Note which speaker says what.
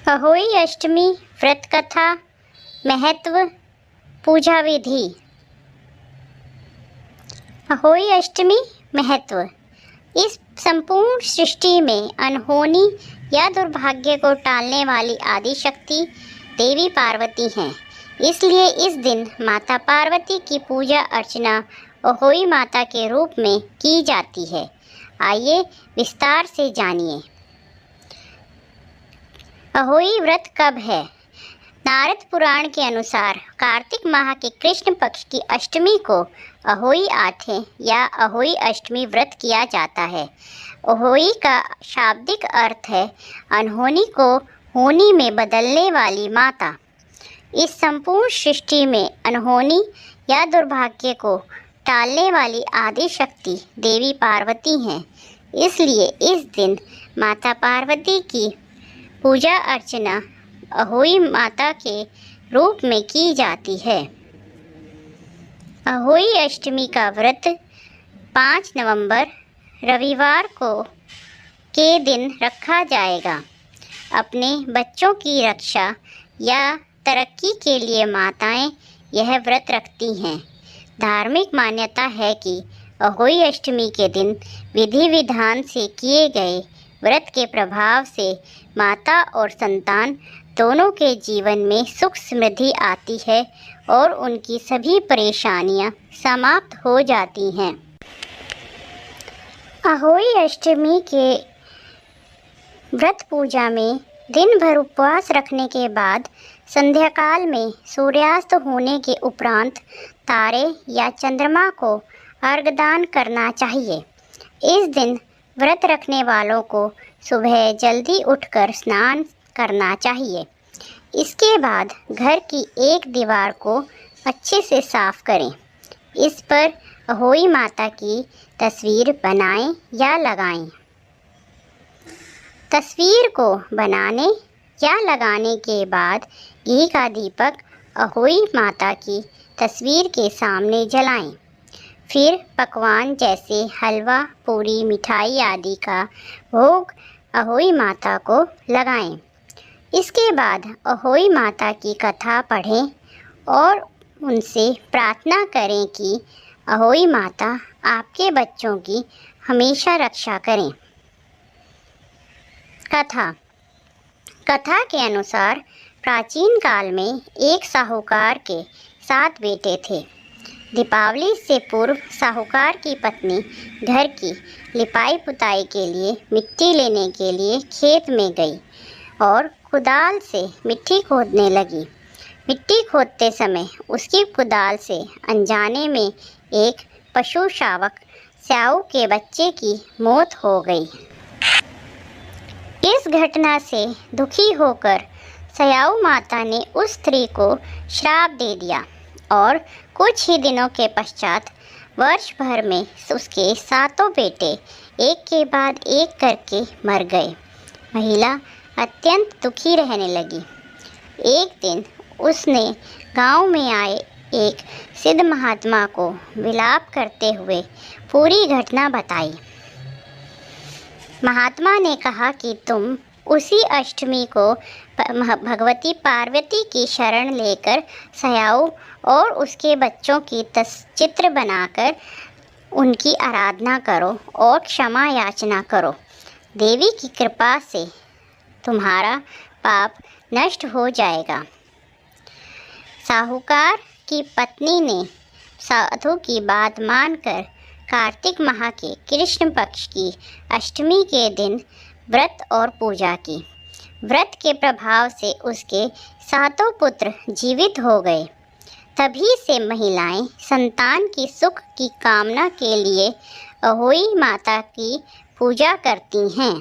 Speaker 1: अहोई अष्टमी व्रत कथा, महत्व, पूजा विधि। अहोई अष्टमी महत्व। इस संपूर्ण सृष्टि में अनहोनी या दुर्भाग्य को टालने वाली आदि शक्ति देवी पार्वती हैं। इसलिए इस दिन माता पार्वती की पूजा अर्चना अहोई माता के रूप में की जाती है। आइए विस्तार से जानिए। अहोई व्रत कब है? नारद पुराण के अनुसार कार्तिक माह के कृष्ण पक्ष की अष्टमी को अहोई आठे या अहोई अष्टमी व्रत किया जाता है। अहोई का शाब्दिक अर्थ है अनहोनी को होनी में बदलने वाली माता। इस संपूर्ण सृष्टि में अनहोनी या दुर्भाग्य को टालने वाली आदि शक्ति देवी पार्वती हैं। इसलिए इस दिन माता पार्वती की पूजा अर्चना अहोई माता के रूप में की जाती है। अहोई अष्टमी का व्रत 5 नवंबर रविवार को के दिन रखा जाएगा। अपने बच्चों की रक्षा या तरक्की के लिए माताएं यह व्रत रखती हैं। धार्मिक मान्यता है कि अहोई अष्टमी के दिन विधि विधान से किए गए व्रत के प्रभाव से माता और संतान दोनों के जीवन में सुख समृद्धि आती है और उनकी सभी परेशानियां समाप्त हो जाती हैं। अहोई अष्टमी के व्रत पूजा में दिन भर उपवास रखने के बाद संध्या काल में सूर्यास्त होने के उपरांत तारे या चंद्रमा को अर्घदान करना चाहिए। इस दिन व्रत रखने वालों को सुबह जल्दी उठकर स्नान करना चाहिए। इसके बाद घर की एक दीवार को अच्छे से साफ करें। इस पर अहोई माता की तस्वीर बनाएं या लगाएं। तस्वीर को बनाने या लगाने के बाद घी का दीपक अहोई माता की तस्वीर के सामने जलाएं। फिर पकवान जैसे हलवा, पूरी, मिठाई आदि का भोग अहोई माता को लगाएं। इसके बाद अहोई माता की कथा पढ़ें और उनसे प्रार्थना करें कि अहोई माता आपके बच्चों की हमेशा रक्षा करें। कथा के अनुसार प्राचीन काल में एक साहूकार के 7 बेटे थे। दीपावली से पूर्व साहूकार की पत्नी घर की लिपाई पुताई के लिए मिट्टी लेने के लिए खेत में गई और कुदाल से मिट्टी खोदने लगी। मिट्टी खोदते समय उसकी कुदाल से अनजाने में एक पशु शावक स्याऊ के बच्चे की मौत हो गई। इस घटना से दुखी होकर स्याऊ माता ने उस स्त्री को श्राप दे दिया और कुछ ही दिनों के पश्चात वर्ष भर में उसके 7 बेटे एक के बाद एक करके मर गए। महिला अत्यंत दुखी रहने लगी। एक दिन उसने गांव में आए एक सिद्ध महात्मा को विलाप करते हुए पूरी घटना बताई। महात्मा ने कहा कि तुम उसी अष्टमी को भगवती पार्वती की शरण लेकर स्याऊ और उसके बच्चों की चित्र बनाकर उनकी आराधना करो और क्षमा याचना करो। देवी की कृपा से तुम्हारा पाप नष्ट हो जाएगा। साहूकार की पत्नी ने साधु की बात मानकर कार्तिक माह के कृष्ण पक्ष की अष्टमी के दिन व्रत और पूजा की। व्रत के प्रभाव से उसके 7 पुत्र जीवित हो गए। तभी से महिलाएं संतान की सुख की कामना के लिए अहोई माता की पूजा करती हैं।